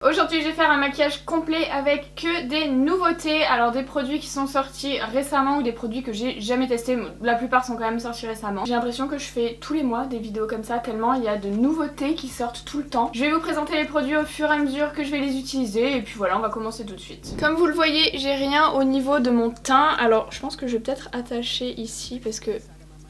Aujourd'hui je vais faire un maquillage complet avec que des nouveautés, alors des produits qui sont sortis récemment ou des produits que j'ai jamais testés, la plupart sont quand même sortis récemment. J'ai l'impression que je fais tous les mois des vidéos comme ça tellement il y a de nouveautés qui sortent tout le temps. Je vais vous présenter les produits au fur et à mesure que je vais les utiliser et puis voilà, on va commencer tout de suite. Comme vous le voyez, j'ai rien au niveau de mon teint, alors je pense que je vais peut-être attacher ici parce que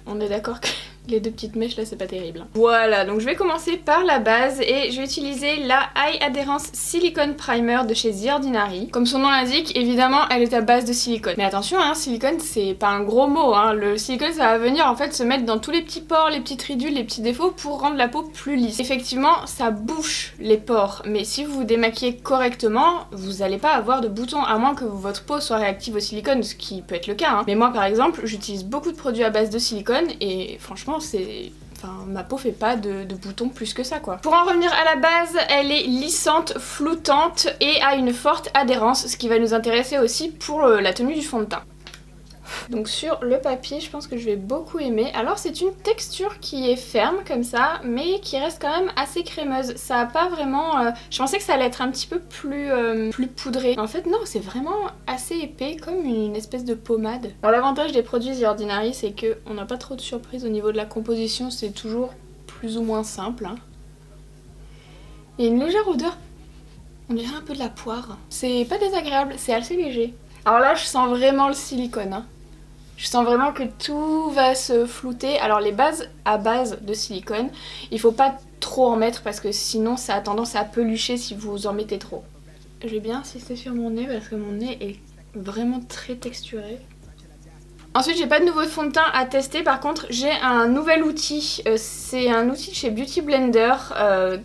on est d'accord que les deux petites mèches là c'est pas terrible. Voilà, donc je vais commencer par la base et je vais utiliser la High Adherence Silicone Primer de chez The Ordinary. Comme son nom l'indique, évidemment elle est à base de silicone. Mais attention, hein, silicone c'est pas un gros mot, hein. Le silicone ça va venir en fait se mettre dans tous les petits pores, les petites ridules, les petits défauts pour rendre la peau plus lisse. Effectivement ça bouche les pores, mais si vous vous démaquillez correctement, vous allez pas avoir de boutons à moins que votre peau soit réactive au silicone, ce qui peut être le cas, hein. Mais moi par exemple, j'utilise beaucoup de produits à base de silicone et franchement c'est... Enfin, ma peau fait pas de boutons plus que ça quoi. Pour en revenir à la base, elle est lissante, floutante et a une forte adhérence, ce qui va nous intéresser aussi pour la tenue du fond de teint. Donc sur le papier, je pense que je vais beaucoup aimer. Alors c'est une texture qui est ferme comme ça, mais qui reste quand même assez crémeuse. Ça a pas vraiment... Je pensais que ça allait être un petit peu plus poudré. En fait non, c'est vraiment assez épais, comme une espèce de pommade. Alors l'avantage des produits The Ordinary, c'est qu'on n'a pas trop de surprises au niveau de la composition. C'est toujours plus ou moins simple, hein. Il y a une légère odeur, on dirait un peu de la poire. C'est pas désagréable, c'est assez léger. Alors là je sens vraiment le silicone, hein. Je sens vraiment que tout va se flouter. Alors les bases à base de silicone, il faut pas trop en mettre parce que sinon ça a tendance à pelucher si vous en mettez trop. Je vais bien insister sur mon nez parce que mon nez est vraiment très texturé. Ensuite j'ai pas de nouveau fond de teint à tester, par contre j'ai un nouvel outil, c'est un outil chez Beauty Blender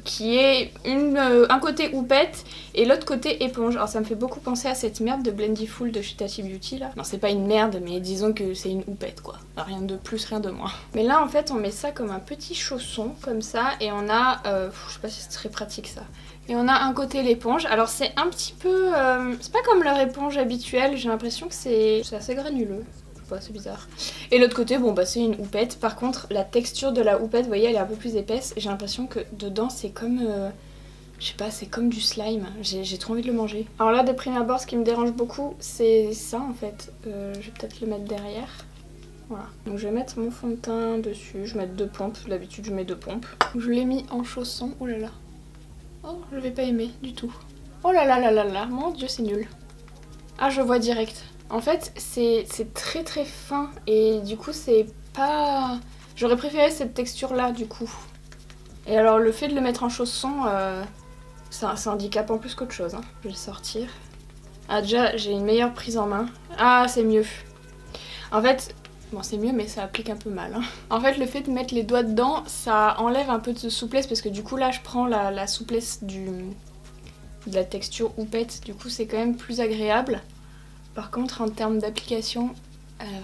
qui est un côté houppette et l'autre côté éponge. Alors ça me fait beaucoup penser à cette merde de Blendiful de chez Tati Beauty là. Non c'est pas une merde mais disons que c'est une houppette quoi, rien de plus, rien de moins. Mais là en fait on met ça comme un petit chausson comme ça et on a, je sais pas si c'est très pratique ça. Et on a un côté l'éponge, alors c'est un petit peu, c'est pas comme leur éponge habituelle, j'ai l'impression que c'est assez granuleux. C'est bizarre. Et l'autre côté, bon bah c'est une houppette. Par contre, la texture de la houppette, vous voyez, elle est un peu plus épaisse. J'ai l'impression que dedans c'est comme, je sais pas, c'est comme du slime. J'ai trop envie de le manger. Alors là, de prime abord, ce qui me dérange beaucoup, c'est ça en fait. Je vais peut-être le mettre derrière. Voilà. Donc je vais mettre mon fond de teint dessus. Je vais mettre 2 pompes. D'habitude, je mets 2 pompes. Je l'ai mis en chaussons. Oh là là. Oh, je vais pas aimer du tout. Oh là là là là là. Mon dieu, c'est nul. Ah, je vois direct. En fait, c'est très très fin et du coup c'est pas... J'aurais préféré cette texture là du coup. Et alors le fait de le mettre en chausson, c'est un handicap en plus qu'autre chose, hein. Je vais le sortir. Ah déjà j'ai une meilleure prise en main. Ah c'est mieux. En fait, bon c'est mieux mais ça applique un peu mal, hein. En fait le fait de mettre les doigts dedans, ça enlève un peu de souplesse parce que du coup là je prends la souplesse de la texture houppette. Du coup c'est quand même plus agréable. Par contre, en termes d'application,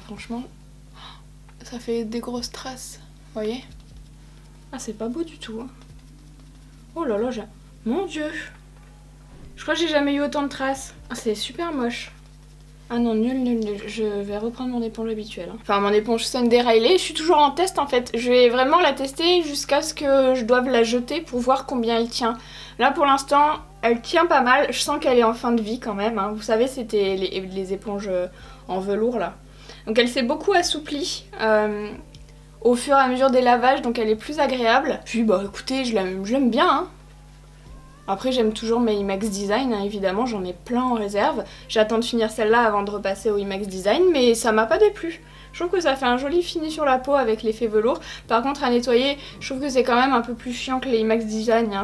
franchement, ça fait des grosses traces, vous voyez? Ah, c'est pas beau du tout, hein. Oh là là, mon dieu! Je crois que j'ai jamais eu autant de traces. Ah, c'est super moche. Ah non, nul, nul, nul. Je vais reprendre mon éponge habituelle, hein. Enfin, mon éponge Sunday Riley, je suis toujours en test en fait. Je vais vraiment la tester jusqu'à ce que je doive la jeter pour voir combien elle tient. Là, pour l'instant... Elle tient pas mal, je sens qu'elle est en fin de vie quand même, hein. Vous savez c'était les éponges en velours là. Donc elle s'est beaucoup assouplie au fur et à mesure des lavages, donc elle est plus agréable. Puis bah écoutez, je l'aime bien, hein. Après j'aime toujours mes IMAX Design, hein, évidemment, j'en ai plein en réserve. J'attends de finir celle-là avant de repasser au IMAX Design, mais ça m'a pas déplu. Je trouve que ça fait un joli fini sur la peau avec l'effet velours. Par contre à nettoyer, je trouve que c'est quand même un peu plus chiant que les IMAX Design, hein.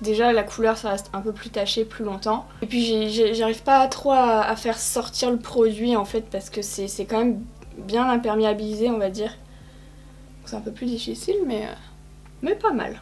Déjà la couleur ça reste un peu plus taché plus longtemps. Et puis j'arrive pas trop à faire sortir le produit en fait parce que c'est quand même bien imperméabilisé on va dire. C'est un peu plus difficile mais pas mal.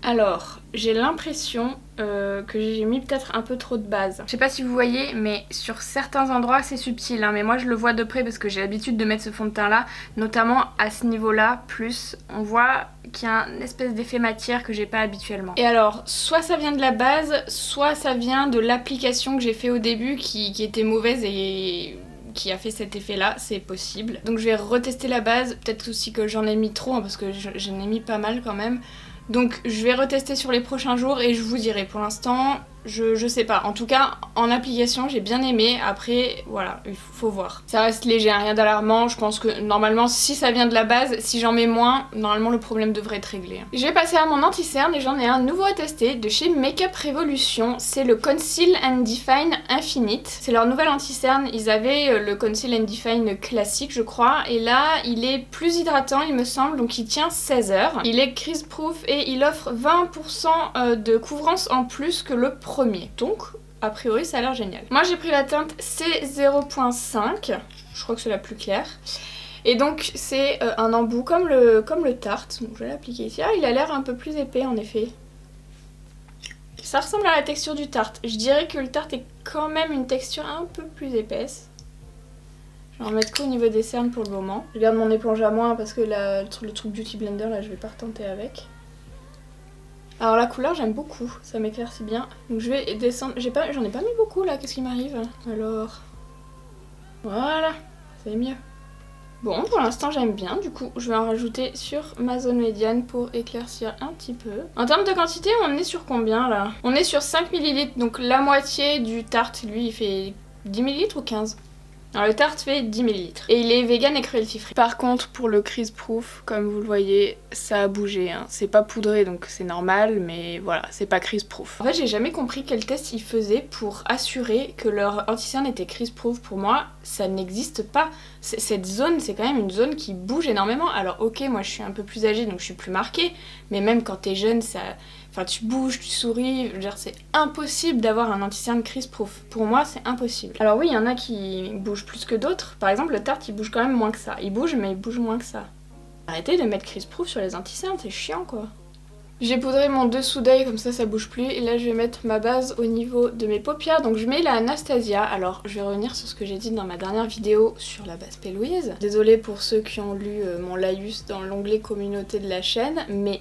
Alors, j'ai l'impression que j'ai mis peut-être un peu trop de base. Je sais pas si vous voyez, mais sur certains endroits c'est subtil, hein, mais moi je le vois de près parce que j'ai l'habitude de mettre ce fond de teint là, notamment à ce niveau-là, plus on voit qu'il y a une espèce d'effet matière que j'ai pas habituellement. Et alors, soit ça vient de la base, soit ça vient de l'application que j'ai fait au début qui était mauvaise et... qui a fait cet effet là, c'est possible. Donc je vais retester la base, peut-être aussi que j'en ai mis trop, hein, parce que j'en ai mis pas mal quand même. Donc je vais retester sur les prochains jours et je vous dirai. Pour l'instant, Je sais pas, en tout cas en application j'ai bien aimé, après voilà, il faut voir. Ça reste léger, hein, rien d'alarmant, je pense que normalement si ça vient de la base, si j'en mets moins, normalement le problème devrait être réglé. Je vais passer à mon anti-cerne et j'en ai un nouveau à tester de chez Makeup Revolution, c'est le Conceal and Define Infinite. C'est leur nouvel anti-cerne, ils avaient le Conceal and Define classique je crois, et là il est plus hydratant il me semble, donc il tient 16 heures. Il est crease proof et il offre 20% de couvrance en plus que le premier. Donc, a priori, ça a l'air génial. Moi, j'ai pris la teinte C0.5. Je crois que c'est la plus claire. Et donc, c'est un embout comme le Tarte. Donc, je vais l'appliquer ici. Ah, il a l'air un peu plus épais, en effet. Ça ressemble à la texture du Tarte. Je dirais que le Tarte est quand même une texture un peu plus épaisse. Je vais en mettre qu'au niveau des cernes pour le moment. Je garde mon éponge à moi parce que le truc Beauty Blender, là, je vais pas retenter avec. Alors la couleur j'aime beaucoup, ça m'éclaircit bien. Donc je vais descendre, j'en ai pas mis beaucoup là, qu'est-ce qui m'arrive? Alors, voilà, c'est mieux. Bon, pour l'instant j'aime bien, du coup je vais en rajouter sur ma zone médiane pour éclaircir un petit peu. En termes de quantité, on est sur combien là? On est sur 5 ml, donc la moitié du Tarte, lui il fait 10 ml ou 15? Alors le Tarte fait 10 ml et il est vegan et cruelty free. Par contre pour le crease proof, comme vous le voyez, ça a bougé. Hein. C'est pas poudré donc c'est normal, mais voilà, c'est pas crease proof. En fait j'ai jamais compris quel test ils faisaient pour assurer que leur anti-cerne était crease proof. Pour moi ça n'existe pas. Cette zone c'est quand même une zone qui bouge énormément. Alors ok, moi je suis un peu plus âgée donc je suis plus marquée, mais même quand t'es jeune ça... Enfin tu bouges, tu souris, je veux dire c'est impossible d'avoir un anti-cerne crease proof. Pour moi c'est impossible. Alors oui il y en a qui bougent plus que d'autres. Par exemple le Tarte il bouge quand même moins que ça. Il bouge mais il bouge moins que ça. Arrêtez de mettre crease proof sur les anti-cernes, c'est chiant quoi. J'ai poudré mon dessous d'œil comme ça bouge plus. Et là je vais mettre ma base au niveau de mes paupières. Donc je mets la Anastasia. Alors je vais revenir sur ce que j'ai dit dans ma dernière vidéo sur la base P. Louise. Désolée pour ceux qui ont lu mon laïus dans l'onglet communauté de la chaîne, mais...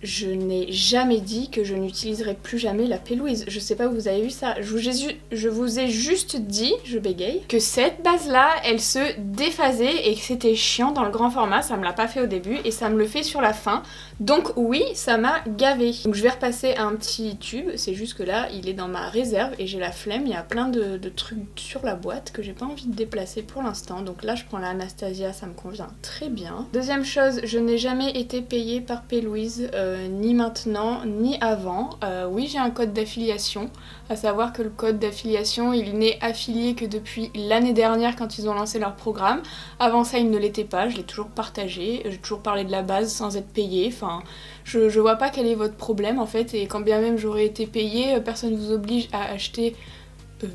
je n'ai jamais dit que je n'utiliserai plus jamais la P. Louise. Je sais pas où vous avez vu ça. Je vous ai juste dit, je bégaye, que cette base-là, elle se déphasait et que c'était chiant dans le grand format. Ça me l'a pas fait au début et ça me le fait sur la fin. Donc oui, ça m'a gavé. Donc je vais repasser à un petit tube. C'est juste que là, il est dans ma réserve et j'ai la flemme. Il y a plein de trucs sur la boîte que j'ai pas envie de déplacer pour l'instant. Donc là, je prends la Anastasia, ça me convient très bien. Deuxième chose, je n'ai jamais été payée par P. Louise. Ni maintenant ni avant. Oui j'ai un code d'affiliation, à savoir que le code d'affiliation il n'est affilié que depuis l'année dernière quand ils ont lancé leur programme. Avant ça il ne l'était pas, je l'ai toujours partagé, j'ai toujours parlé de la base sans être payée, enfin je vois pas quel est votre problème en fait, et quand bien même j'aurais été payée, personne ne vous oblige à acheter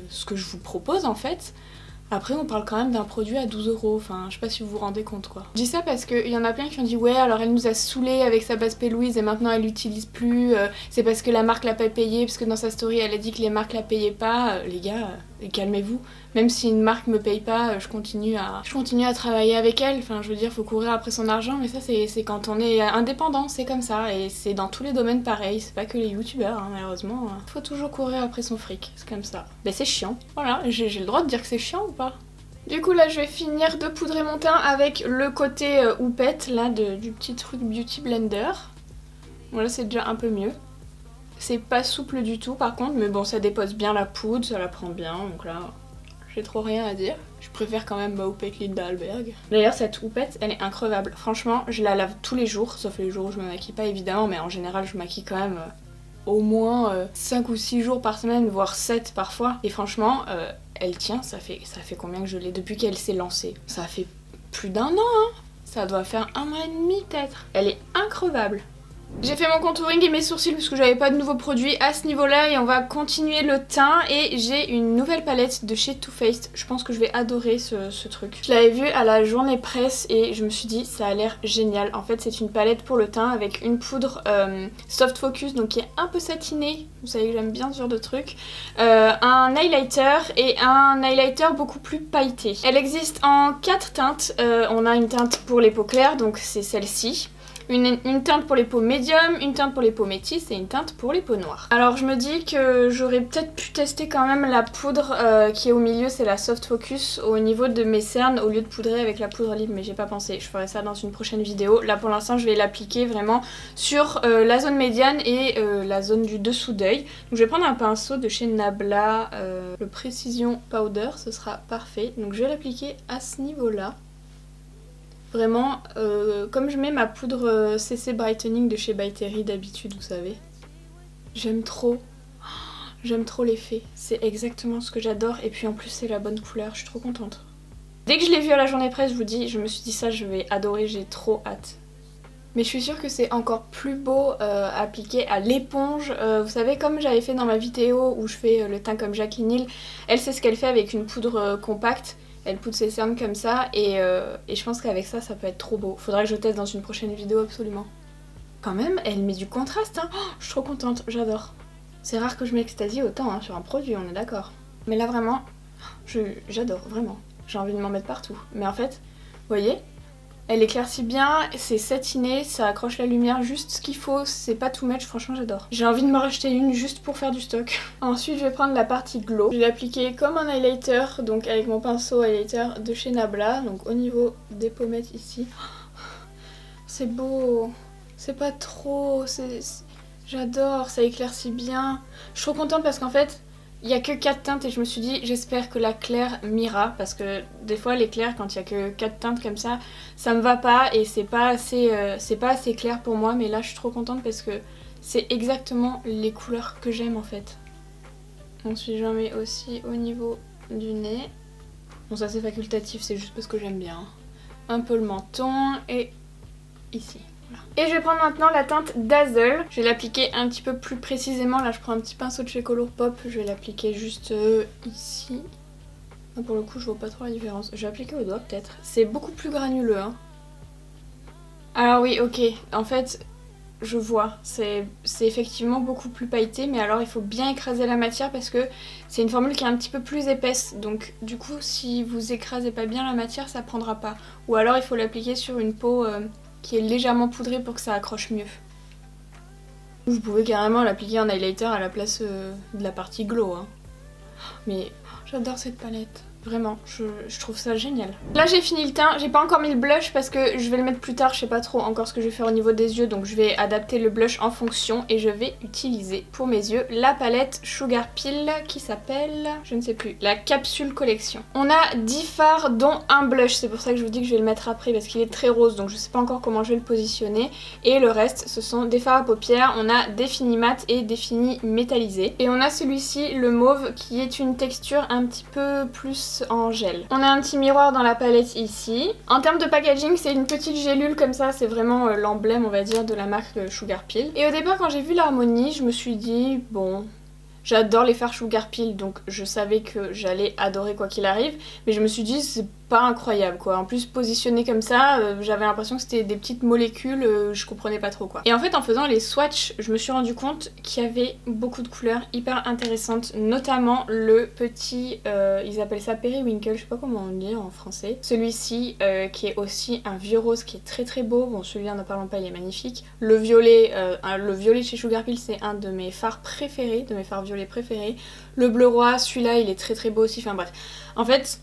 ce que je vous propose en fait. Après on parle quand même d'un produit à 12 €, enfin je sais pas si vous vous rendez compte quoi. Je dis ça parce qu'il y en a plein qui ont dit ouais alors elle nous a saoulé avec sa base P. Louise et maintenant elle l'utilise plus, c'est parce que la marque l'a pas payée, parce que dans sa story elle a dit que les marques la payaient pas. Les gars, calmez-vous, même si une marque me paye pas, je continue à travailler avec elle, enfin je veux dire faut courir après son argent, mais ça c'est quand on est indépendant, c'est comme ça, et c'est dans tous les domaines pareil, c'est pas que les youtubeurs hein, malheureusement, faut toujours courir après son fric, c'est comme ça. Mais c'est chiant, voilà, j'ai le droit de dire que c'est chiant ou pas? Du coup là je vais finir de poudrer mon teint avec le côté houppette là du petit truc Beauty Blender. Bon là c'est déjà un peu mieux. C'est pas souple du tout par contre, mais bon ça dépose bien la poudre, ça la prend bien, donc là j'ai trop rien à dire. Je préfère quand même ma houppette Linda Alberg. D'ailleurs cette houppette elle est increvable, franchement je la lave tous les jours, sauf les jours où je me maquille pas évidemment, mais en général je me maquille quand même au moins 5 ou 6 jours par semaine, voire 7 parfois, et franchement elle tient, ça fait combien que je l'ai depuis qu'elle s'est lancée? Ça fait plus d'1 an hein. Ça doit faire 1 an et demi peut-être. Elle est increvable. J'ai fait mon contouring et mes sourcils parce que j'avais pas de nouveaux produits à ce niveau-là, et on va continuer le teint, et j'ai une nouvelle palette de chez Too Faced. Je pense que je vais adorer ce truc. Je l'avais vu à la journée presse et je me suis dit ça a l'air génial. En fait c'est une palette pour le teint avec une poudre soft focus donc qui est un peu satinée. Vous savez que j'aime bien ce genre de truc. Un highlighter et un highlighter beaucoup plus pailleté. Elle existe en 4 teintes. On a une teinte pour les peaux claires donc c'est celle-ci. une teinte pour les peaux médium, une teinte pour les peaux métisses et une teinte pour les peaux noires. Alors je me dis que j'aurais peut-être pu tester quand même la poudre qui est au milieu, c'est la Soft Focus au niveau de mes cernes au lieu de poudrer avec la poudre libre, mais j'ai pas pensé, je ferai ça dans une prochaine vidéo. Là pour l'instant je vais l'appliquer vraiment sur la zone médiane et la zone du dessous d'œil. Donc je vais prendre un pinceau de chez Nabla, le Precision Powder, ce sera parfait. Donc je vais l'appliquer à ce niveau-là. Vraiment, comme je mets ma poudre CC Brightening de chez By Terry d'habitude, vous savez. J'aime trop l'effet. C'est exactement ce que j'adore et puis en plus c'est la bonne couleur, je suis trop contente. Dès que je l'ai vu à la journée presse, je vous dis, je me suis dit ça, je vais adorer, j'ai trop hâte. Mais je suis sûre que c'est encore plus beau appliqué à l'éponge. Vous savez, comme j'avais fait dans ma vidéo où je fais le teint comme Jacqueline Hill, elle sait ce qu'elle fait avec une poudre compacte. Elle poudre ses cernes comme ça et je pense qu'avec ça, ça peut être trop beau. Faudrait que je teste dans une prochaine vidéo absolument. Quand même, elle met du contraste, hein. Oh, je suis trop contente, j'adore. C'est rare que je m'extasie autant hein, sur un produit, on est d'accord. Mais là vraiment, j'adore, vraiment. J'ai envie de m'en mettre partout. Mais en fait, vous voyez ? Elle éclaircit bien, c'est satiné, ça accroche la lumière juste ce qu'il faut, c'est pas too much, franchement j'adore. J'ai envie de me racheter une juste pour faire du stock. Ensuite je vais prendre la partie glow. Je vais l'appliquer comme un highlighter, donc avec mon pinceau highlighter de chez Nabla, donc au niveau des pommettes ici. C'est beau, c'est pas trop, j'adore, ça éclaircit bien. Je suis trop contente parce qu'en fait, il n'y a que 4 teintes et je me suis dit j'espère que la claire m'ira parce que des fois les clairs quand il n'y a que 4 teintes comme ça me va pas et c'est pas assez clair pour moi, mais là je suis trop contente parce que c'est exactement les couleurs que j'aime en fait. Ensuite j'en mets aussi au niveau du nez. Bon ça c'est facultatif, c'est juste parce que j'aime bien. Un peu le menton et ici. Et je vais prendre maintenant la teinte Dazzle. Je vais l'appliquer un petit peu plus précisément. Là je prends un petit pinceau de chez Colourpop. Je vais l'appliquer juste ici. Là, pour le coup je vois pas trop la différence. Je vais appliquer au doigt peut-être. C'est beaucoup plus granuleux hein. Alors oui ok. En fait je vois. C'est effectivement beaucoup plus pailleté. Mais alors il faut bien écraser la matière parce que c'est une formule qui est un petit peu plus épaisse. Donc du coup si vous écrasez pas bien la matière ça prendra pas. Ou alors il faut l'appliquer sur une peau... qui est légèrement poudré pour que ça accroche mieux. Vous pouvez carrément l'appliquer en highlighter à la place de la partie glow. Hein. Mais j'adore cette palette. Vraiment, je trouve ça génial. Là j'ai fini le teint, j'ai pas encore mis le blush parce que je vais le mettre plus tard, je sais pas trop encore ce que je vais faire au niveau des yeux, donc je vais adapter le blush en fonction et je vais utiliser pour mes yeux la palette Sugar Pill qui s'appelle, je ne sais plus, la Capsule Collection. On a 10 fards dont un blush, c'est pour ça que je vous dis que je vais le mettre après parce qu'il est très rose donc je sais pas encore comment je vais le positionner. Et le reste ce sont des fards à paupières, on a des finis mat et des finis métallisés. Et on a celui-ci, le mauve, qui est une texture un petit peu plus en gel. On a un petit miroir dans la palette ici. En termes de packaging, c'est une petite gélule comme ça, c'est vraiment l'emblème on va dire de la marque Sugar Pill. Et au départ quand j'ai vu l'harmonie, je me suis dit bon... J'adore les fards Sugar Pill donc je savais que j'allais adorer quoi qu'il arrive, mais je me suis dit c'est pas incroyable quoi. En plus positionné comme ça, j'avais l'impression que c'était des petites molécules, je comprenais pas trop quoi. Et en fait en faisant les swatchs, je me suis rendu compte qu'il y avait beaucoup de couleurs hyper intéressantes, notamment le petit, ils appellent ça Periwinkle, je sais pas comment on dit en français. Celui-ci qui est aussi un vieux rose qui est très très beau, bon celui-là n'en parlons pas, il est magnifique. Le violet chez Sugar Pill c'est un de mes fards préférés, de mes fards violets préférés. Le bleu roi, celui-là il est très très beau aussi, enfin bref. En fait...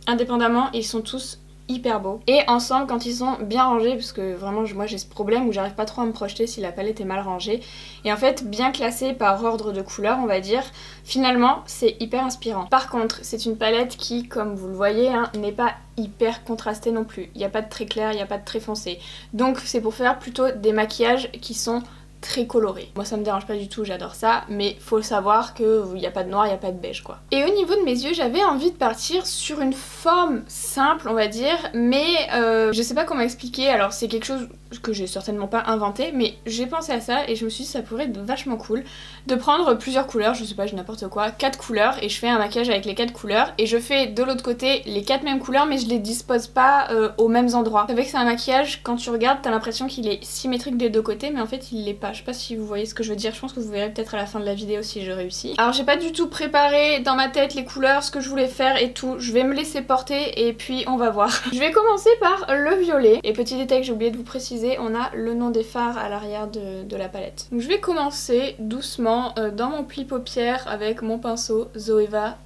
indépendamment, ils sont tous hyper beaux. Et ensemble, quand ils sont bien rangés, parce que vraiment moi j'ai ce problème où j'arrive pas trop à me projeter si la palette est mal rangée. Et en fait, bien classés par ordre de couleur, on va dire, finalement c'est hyper inspirant. Par contre, c'est une palette qui, comme vous le voyez, hein, n'est pas hyper contrastée non plus. Il n'y a pas de très clair, il n'y a pas de très foncé. Donc c'est pour faire plutôt des maquillages qui sont très coloré. Moi ça me dérange pas du tout, j'adore ça, mais faut savoir qu'il n'y a pas de noir, il n'y a pas de beige quoi. Et au niveau de mes yeux, j'avais envie de partir sur une forme simple on va dire, mais je sais pas comment expliquer, alors c'est quelque chose que j'ai certainement pas inventé, mais j'ai pensé à ça et je me suis dit ça pourrait être vachement cool de prendre plusieurs couleurs, je sais pas, j'ai n'importe quoi, 4 couleurs et je fais un maquillage avec les 4 couleurs et je fais de l'autre côté les 4 mêmes couleurs mais je les dispose pas aux mêmes endroits. Vous savez que c'est un maquillage, quand tu regardes t'as l'impression qu'il est symétrique des deux côtés mais en fait il l'est pas. Je sais pas si vous voyez ce que je veux dire, je pense que vous verrez peut-être à la fin de la vidéo si je réussis. Alors j'ai pas du tout préparé dans ma tête les couleurs, ce que je voulais faire et tout, je vais me laisser porter et puis on va voir. Je vais commencer par le violet et petit détail que j'ai oublié de vous préciser, utiliser, on a le nom des fards à l'arrière de la palette. Donc je vais commencer doucement dans mon pli paupières avec mon pinceau Zoeva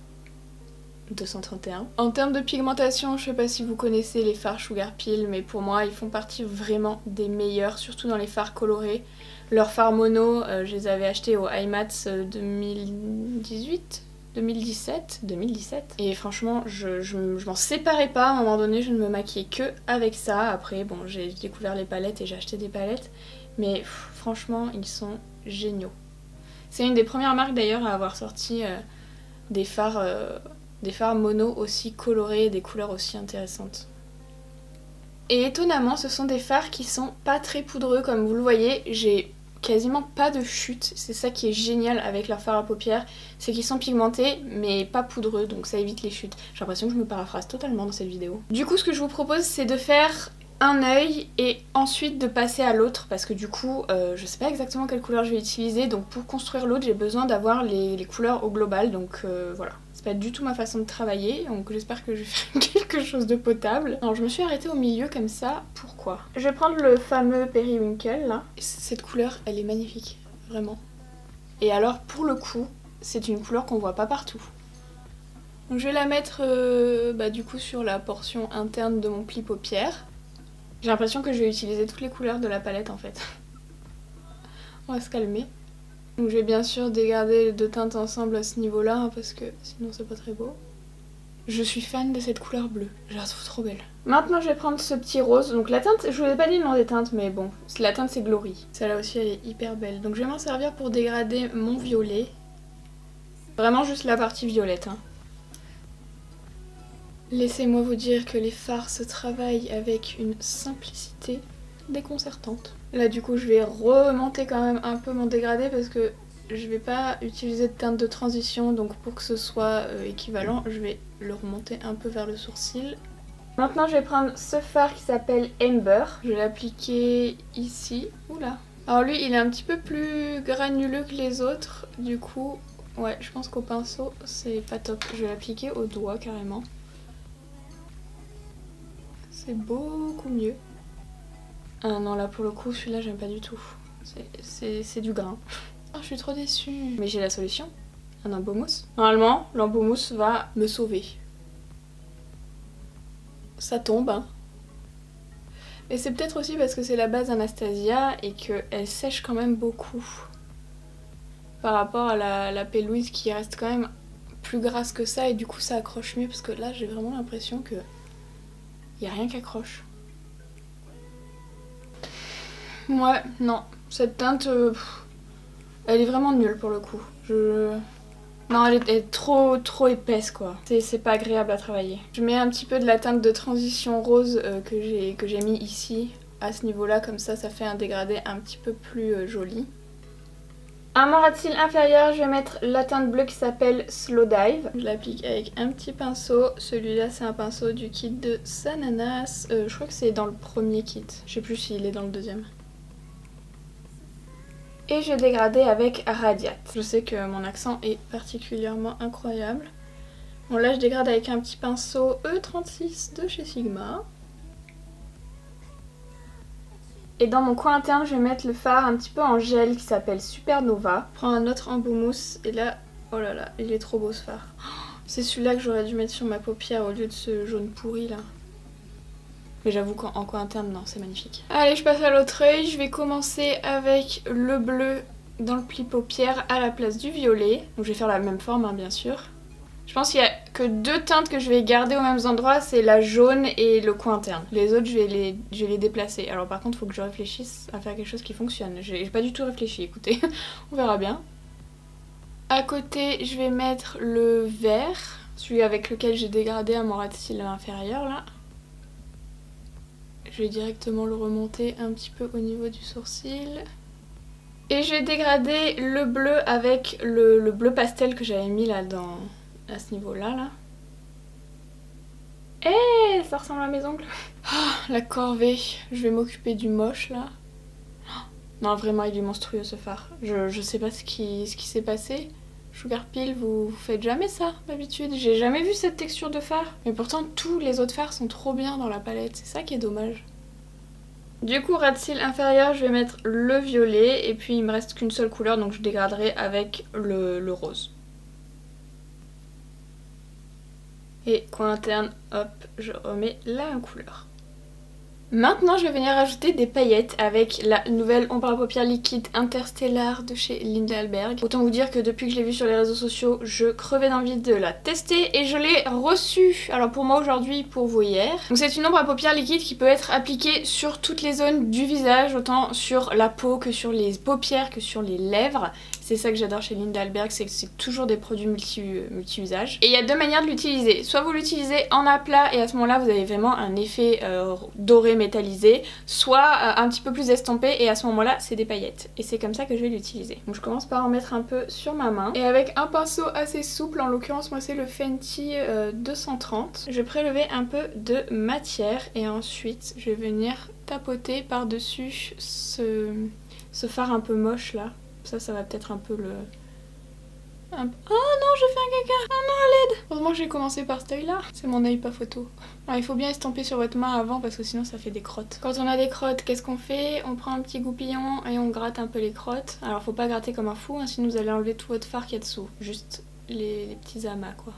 231. En termes de pigmentation, je sais pas si vous connaissez les fards Sugar Pill, mais pour moi ils font partie vraiment des meilleurs, surtout dans les fards colorés. Leurs fards mono, je les avais achetés au IMATS 2017 et franchement je m'en séparais pas. À un moment donné je ne me maquillais que avec ça. Après bon, j'ai découvert les palettes et j'ai acheté des palettes, mais franchement ils sont géniaux. C'est une des premières marques d'ailleurs à avoir sorti des fards mono aussi colorés, des couleurs aussi intéressantes. Et étonnamment, ce sont des fards qui sont pas très poudreux, comme vous le voyez, j'ai quasiment pas de chute. C'est ça qui est génial avec leurs fards à paupières, c'est qu'ils sont pigmentés mais pas poudreux, donc ça évite les chutes. J'ai l'impression que je me paraphrase totalement dans cette vidéo. Du coup, ce que je vous propose, c'est de faire un œil et ensuite de passer à l'autre, parce que du coup je sais pas exactement quelle couleur je vais utiliser, donc pour construire l'autre j'ai besoin d'avoir les couleurs au global, donc voilà. C'est pas du tout ma façon de travailler, donc j'espère que je vais faire quelque chose de potable. Alors je me suis arrêtée au milieu comme ça, pourquoi? Je vais prendre le fameux Periwinkle là. Cette couleur elle est magnifique, vraiment. Et alors pour le coup, c'est une couleur qu'on voit pas partout. Donc je vais la mettre du coup sur la portion interne de mon pli paupières. J'ai l'impression que je vais utiliser toutes les couleurs de la palette en fait. On va se calmer. Donc je vais bien sûr dégarder les deux teintes ensemble à ce niveau-là, hein, parce que sinon c'est pas très beau. Je suis fan de cette couleur bleue, je la trouve trop belle. Maintenant je vais prendre ce petit rose. Donc la teinte, je vous ai pas dit le nom des teintes, mais bon, la teinte c'est Glory. Celle-là aussi elle est hyper belle. Donc je vais m'en servir pour dégrader mon violet. Vraiment juste la partie violette, hein. Laissez-moi vous dire que les fards se travaillent avec une simplicité déconcertante. Là du coup je vais remonter quand même un peu mon dégradé parce que je vais pas utiliser de teinte de transition, donc pour que ce soit équivalent je vais le remonter un peu vers le sourcil. Maintenant je vais prendre ce fard qui s'appelle Amber, je vais l'appliquer ici. Oula. Alors lui il est un petit peu plus granuleux que les autres, du coup ouais je pense qu'au pinceau c'est pas top. Je vais l'appliquer au doigt carrément. C'est beaucoup mieux. Ah non là pour le coup celui-là j'aime pas du tout. C'est du grain. Oh je suis trop déçue. Mais j'ai la solution. Un embaumousse. Normalement l'embaumousse va me sauver. Ça tombe hein. Mais c'est peut-être aussi parce que c'est la base Anastasia et qu'elle sèche quand même beaucoup. Par rapport à la P. Louise qui reste quand même plus grasse que ça et du coup ça accroche mieux, parce que là j'ai vraiment l'impression que y a rien qui accroche. Ouais, non. Cette teinte, elle est vraiment nulle pour le coup. Non, elle est trop épaisse quoi. C'est pas agréable à travailler. Je mets un petit peu de la teinte de transition rose que j'ai mis ici, à ce niveau-là, comme ça fait un dégradé un petit peu plus joli. À mon ras de cils inférieur, je vais mettre la teinte bleue qui s'appelle Slow Dive. Je l'applique avec un petit pinceau. Celui-là, c'est un pinceau du kit de Sananas. Je crois que c'est dans le premier kit. Je sais plus s'il est dans le deuxième. Et je vais dégrader avec Radiat. Je sais que mon accent est particulièrement incroyable. Bon là, je dégrade avec un petit pinceau E36 de chez Sigma. Et dans mon coin interne, je vais mettre le fard un petit peu en gel qui s'appelle Supernova. Je prends un autre embaumousse et là, oh là là, il est trop beau ce fard. C'est celui-là que j'aurais dû mettre sur ma paupière au lieu de ce jaune pourri là. Mais j'avoue qu'en coin interne, non, c'est magnifique. Allez, je passe à l'autre œil. Je vais commencer avec le bleu dans le pli paupière à la place du violet. Donc je vais faire la même forme, hein, bien sûr. Je pense qu'il n'y a que deux teintes que je vais garder aux mêmes endroits, c'est la jaune et le coin interne. Les autres, je vais les déplacer. Alors par contre, il faut que je réfléchisse à faire quelque chose qui fonctionne. J'ai pas du tout réfléchi, écoutez. On verra bien. À côté, je vais mettre le vert, celui avec lequel j'ai dégradé à mon ras de cils inférieur, là. Je vais directement le remonter un petit peu au niveau du sourcil. Et je vais dégrader le bleu avec le bleu pastel que j'avais mis là à ce niveau-là. Là. Eh, ça ressemble à mes ongles. Oh, la corvée. Je vais m'occuper du moche là. Non, vraiment, il est monstrueux ce fard. Je sais pas ce qui s'est passé. Sugar Pill, vous faites jamais ça d'habitude. J'ai jamais vu cette texture de fard. Mais pourtant, tous les autres fards sont trop bien dans la palette. C'est ça qui est dommage. Du coup, ras de cils inférieur, je vais mettre le violet et puis il me reste qu'une seule couleur donc je dégraderai avec le rose. Et coin interne, hop, je remets la même couleur. Maintenant, je vais venir ajouter des paillettes avec la nouvelle ombre à paupières liquide Interstellar de chez Lindeberg. Autant vous dire que depuis que je l'ai vue sur les réseaux sociaux, je crevais d'envie de la tester et je l'ai reçue. Alors pour moi aujourd'hui, pour vous hier. Donc c'est une ombre à paupières liquide qui peut être appliquée sur toutes les zones du visage, autant sur la peau que sur les paupières que sur les lèvres. C'est ça que j'adore chez Lindeberg, c'est que c'est toujours des produits multi-usages. Et il y a deux manières de l'utiliser. Soit vous l'utilisez en aplat et à ce moment-là vous avez vraiment un effet doré métallisé, soit un petit peu plus estompé et à ce moment-là c'est des paillettes. Et c'est comme ça que je vais l'utiliser. Donc je commence par en mettre un peu sur ma main. Et avec un pinceau assez souple, en l'occurrence moi c'est le Fenty 230, je vais prélever un peu de matière et ensuite je vais venir tapoter par-dessus ce fard un peu moche là. Ça va peut-être un peu le... Oh non, j'ai fait un caca. Oh non, à l'aide. Heureusement que j'ai commencé par cet œil là. C'est mon œil pas photo. Alors, il faut bien estomper sur votre main avant parce que sinon ça fait des crottes. Quand on a des crottes, qu'est-ce qu'on fait? On prend un petit goupillon et on gratte un peu les crottes. Alors faut pas gratter comme un fou, hein, sinon vous allez enlever tout votre fard qu'il y a dessous. Juste les petits amas quoi.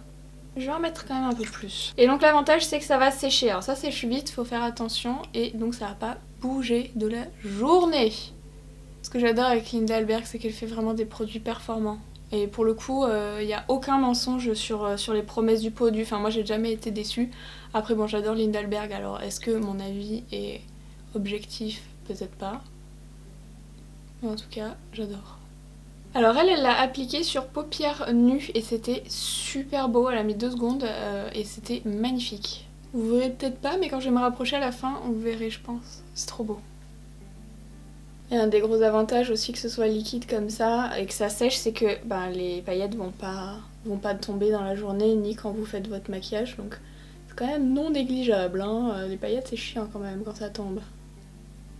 Je vais en mettre quand même un peu plus. Et donc l'avantage c'est que ça va sécher. Alors ça sèche vite, faut faire attention. Et donc ça va pas bouger de la journée. Ce que j'adore avec Lindeberg, c'est qu'elle fait vraiment des produits performants. Et pour le coup, il n'y a aucun mensonge sur les promesses du produit. Enfin, moi, j'ai jamais été déçue. Après, bon, j'adore Lindeberg, alors est-ce que mon avis est objectif? Peut-être pas. Mais en tout cas, j'adore. Alors elle l'a appliqué sur paupières nues et c'était super beau. Elle a mis 2 secondes et c'était magnifique. Vous verrez peut-être pas, mais quand je vais me rapprocher à la fin, vous verrez, je pense. C'est trop beau. Et un des gros avantages aussi que ce soit liquide comme ça et que ça sèche, c'est que les paillettes vont pas tomber dans la journée ni quand vous faites votre maquillage, donc c'est quand même non négligeable, hein. Les paillettes c'est chiant quand même quand ça tombe.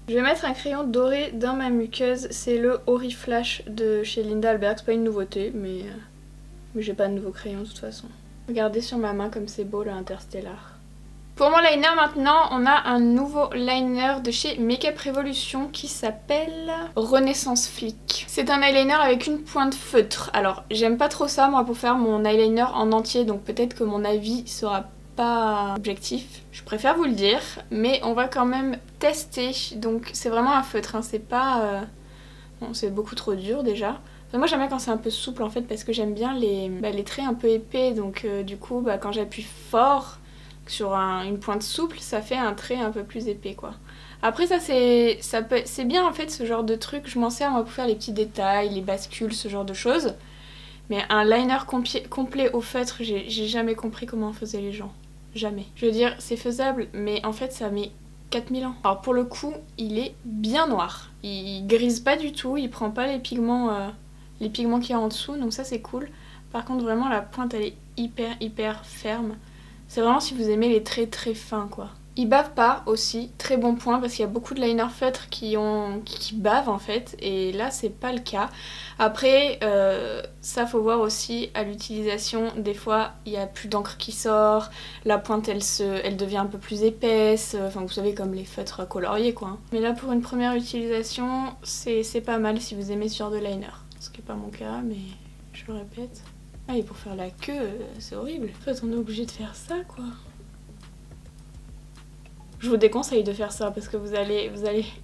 Je vais mettre un crayon doré dans ma muqueuse, c'est le Oriflash de chez Lindeberg, c'est pas une nouveauté mais j'ai pas de nouveau crayon de toute façon. Regardez sur ma main comme c'est beau le Interstellar. Pour mon liner maintenant, on a un nouveau liner de chez Makeup Revolution qui s'appelle Renaissance Flick. C'est un eyeliner avec une pointe feutre. Alors j'aime pas trop ça moi pour faire mon eyeliner en entier, donc peut-être que mon avis sera pas objectif. Je préfère vous le dire, mais on va quand même tester. Donc c'est vraiment un feutre, hein. C'est pas... Bon, c'est beaucoup trop dur déjà. Enfin, moi j'aime bien quand c'est un peu souple en fait parce que j'aime bien les traits un peu épais, donc du coup quand j'appuie fort sur une pointe souple, ça fait un trait un peu plus épais quoi. Après ça c'est bien en fait ce genre de truc, je m'en sers moi pour faire les petits détails, les bascules, ce genre de choses. Mais un liner complet au feutre, j'ai jamais compris comment faisaient les gens. Jamais. Je veux dire c'est faisable mais en fait ça met 4000 ans. Alors pour le coup il est bien noir, il grise pas du tout, il prend pas les pigments qu'il y a en dessous, donc ça c'est cool. Par contre vraiment la pointe elle est hyper ferme. C'est vraiment si vous aimez les traits très fins quoi. Il bave pas aussi, très bon point parce qu'il y a beaucoup de liners feutres qui bavent en fait et là c'est pas le cas. Après ça faut voir aussi à l'utilisation, des fois il y a plus d'encre qui sort, la pointe elle devient un peu plus épaisse, enfin vous savez comme les feutres coloriés quoi. Mais là pour une première utilisation c'est pas mal si vous aimez ce genre de liner. Ce qui est pas mon cas mais je le répète. Ah et pour faire la queue c'est horrible. En fait on est obligé de faire ça quoi. Je vous déconseille de faire ça parce que vous allez...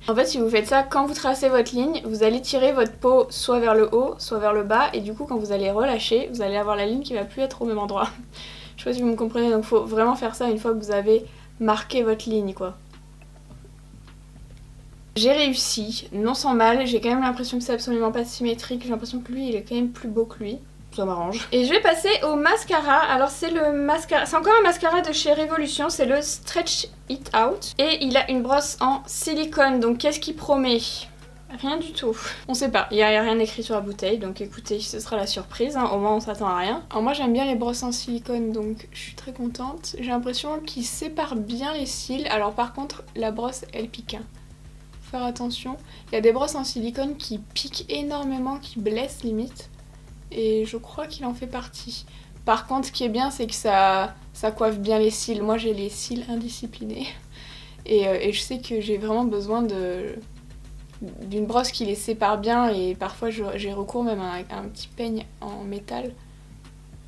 En fait si vous faites ça, quand vous tracez votre ligne, vous allez tirer votre peau soit vers le haut, soit vers le bas et du coup quand vous allez relâcher, vous allez avoir la ligne qui va plus être au même endroit. Je sais pas si vous me comprenez, donc faut vraiment faire ça une fois que vous avez marqué votre ligne quoi. J'ai réussi, non sans mal, j'ai quand même l'impression que c'est absolument pas symétrique, j'ai l'impression que lui il est quand même plus beau que lui. Ça m'arrange. Et je vais passer au mascara. Alors c'est le mascara, c'est encore un mascara de chez Revolution, c'est le Stretch It Out. Et il a une brosse en silicone, donc qu'est-ce qu'il promet? Rien du tout. On sait pas, il n'y a rien écrit sur la bouteille, donc écoutez, ce sera la surprise, hein. Au moins on s'attend à rien. Alors moi j'aime bien les brosses en silicone, donc je suis très contente. J'ai l'impression qu'il sépare bien les cils, alors par contre la brosse elle pique. Faut faire attention. Il y a des brosses en silicone qui piquent énormément, qui blessent limite. Et je crois qu'il en fait partie. Par contre, ce qui est bien, c'est que ça coiffe bien les cils. Moi, j'ai les cils indisciplinés. Et je sais que j'ai vraiment besoin d'une brosse qui les sépare bien et parfois j'ai recours même à un petit peigne en métal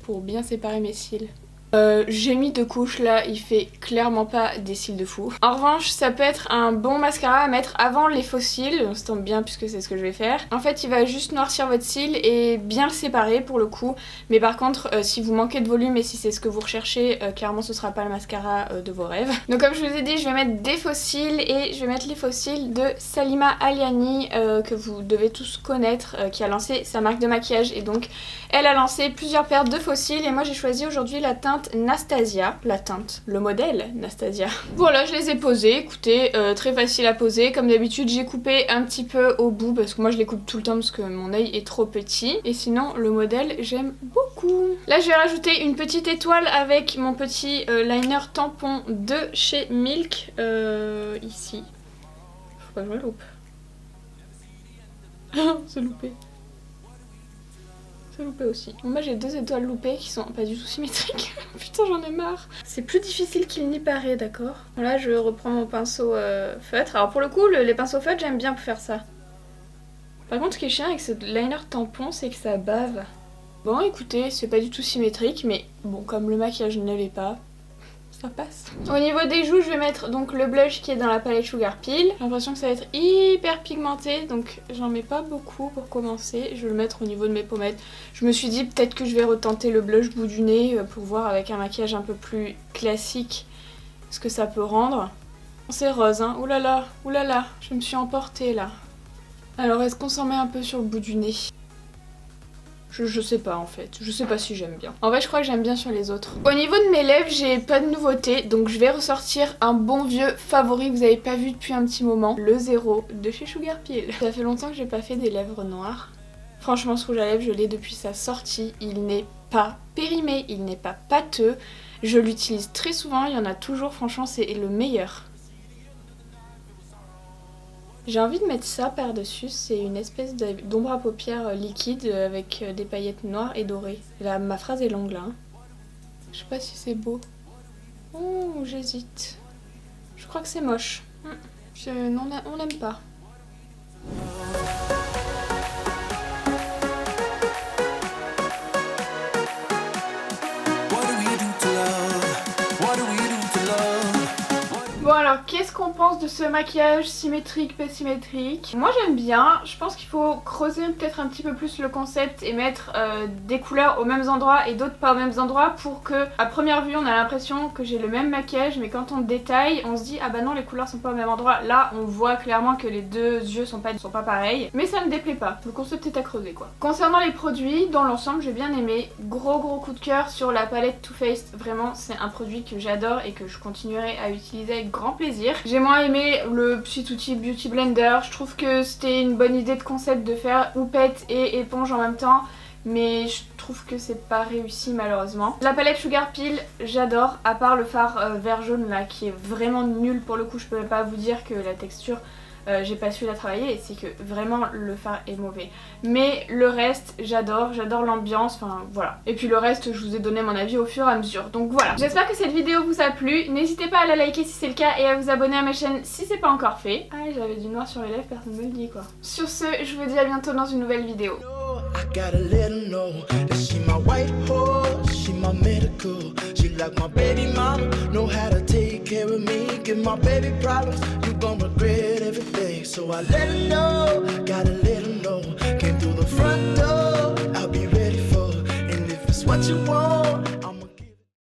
pour bien séparer mes cils. J'ai mis 2 couches là, il fait clairement pas des cils de fou. En revanche, ça peut être un bon mascara à mettre avant les faux cils, ça tombe bien puisque c'est ce que je vais faire. En fait, il va juste noircir votre cil et bien le séparer pour le coup. Mais par contre, si vous manquez de volume et si c'est ce que vous recherchez, clairement ce sera pas le mascara de vos rêves. Donc comme je vous ai dit, je vais mettre des faux cils et je vais mettre les faux cils de Salima Aliani que vous devez tous connaître, qui a lancé sa marque de maquillage et donc elle a lancé plusieurs paires de faux cils et moi j'ai choisi aujourd'hui la teinte Nastasia, le modèle Nastasia. Voilà, je les ai posés, écoutez, très facile à poser. Comme d'habitude, j'ai coupé un petit peu au bout parce que moi je les coupe tout le temps parce que mon œil est trop petit. Et sinon, le modèle, j'aime beaucoup. Là, je vais rajouter une petite étoile avec mon petit liner tampon de chez Milk, ici. Faut pas que je me loupe. C'est loupé. C'est loupé aussi. Bon, moi j'ai 2 étoiles loupées qui sont pas du tout symétriques. Putain, j'en ai marre. C'est plus difficile qu'il n'y paraît, d'accord. Bon, là je reprends mon pinceau feutre. Alors pour le coup, les pinceaux feutres, j'aime bien pour faire ça. Par contre, ce qui est chiant avec ce liner tampon, c'est que ça bave. Bon, écoutez, c'est pas du tout symétrique, mais bon, comme le maquillage ne l'est pas, ça passe. Au niveau des joues, je vais mettre donc le blush qui est dans la palette Sugar Peel. J'ai l'impression que ça va être hyper pigmenté, donc j'en mets pas beaucoup pour commencer. Je vais le mettre au niveau de mes pommettes. Je me suis dit peut-être que je vais retenter le blush bout du nez pour voir avec un maquillage un peu plus classique ce que ça peut rendre. C'est rose, hein. Oulala, oulala, je me suis emportée là. Alors est-ce qu'on s'en met un peu sur le bout du nez ? Je sais pas en fait, je sais pas si j'aime bien. En vrai je crois que j'aime bien sur les autres. Au niveau de mes lèvres j'ai pas de nouveauté, donc je vais ressortir un bon vieux favori que vous avez pas vu depuis un petit moment. Le 0 de chez Sugar Peel. Ça fait longtemps que j'ai pas fait des lèvres noires. Franchement ce rouge à lèvres je l'ai depuis sa sortie, il n'est pas périmé, il n'est pas pâteux. Je l'utilise très souvent, il y en a toujours, franchement c'est le meilleur. J'ai envie de mettre ça par-dessus, c'est une espèce d'ombre à paupières liquide avec des paillettes noires et dorées. Là, ma phrase est longue là. Hein. Je sais pas si c'est beau. Oh, j'hésite. Je crois que c'est moche. Non, on n'aime pas. Bon alors, qu'est-ce qu'on pense de ce maquillage symétrique, pas symétrique? Moi j'aime bien, je pense qu'il faut creuser peut-être un petit peu plus le concept et mettre des couleurs aux mêmes endroits et d'autres pas aux mêmes endroits pour que, à première vue, on a l'impression que j'ai le même maquillage, mais quand on détaille, on se dit ah bah non, les couleurs sont pas au même endroit. Là, on voit clairement que les 2 yeux sont pas pareils, mais ça ne déplaît pas. Le concept est à creuser quoi. Concernant les produits, dans l'ensemble, j'ai bien aimé. Gros coup de cœur sur la palette Too Faced. Vraiment, c'est un produit que j'adore et que je continuerai à utiliser avec grand plaisir. J'ai moins aimé le petit outil Beauty Blender. Je trouve que c'était une bonne idée de concept de faire houppette et éponge en même temps, mais je trouve que c'est pas réussi malheureusement. La palette Sugar Peel, j'adore, à part le fard vert jaune là qui est vraiment nul pour le coup. Je peux pas vous dire que la texture j'ai pas su la travailler et c'est que vraiment le fard est mauvais. Mais le reste j'adore l'ambiance, enfin voilà. Et puis le reste je vous ai donné mon avis au fur et à mesure. Donc voilà, j'espère que cette vidéo vous a plu. N'hésitez pas à la liker si c'est le cas et à vous abonner à ma chaîne si c'est pas encore fait. Ah j'avais du noir sur les lèvres, personne ne me le dit quoi. Sur ce, je vous dis à bientôt dans une nouvelle vidéo. Like my baby mama, know how to take care of me. Give my baby problems, you gon' regret everything. So I let her know, gotta let her know. Came through the front door.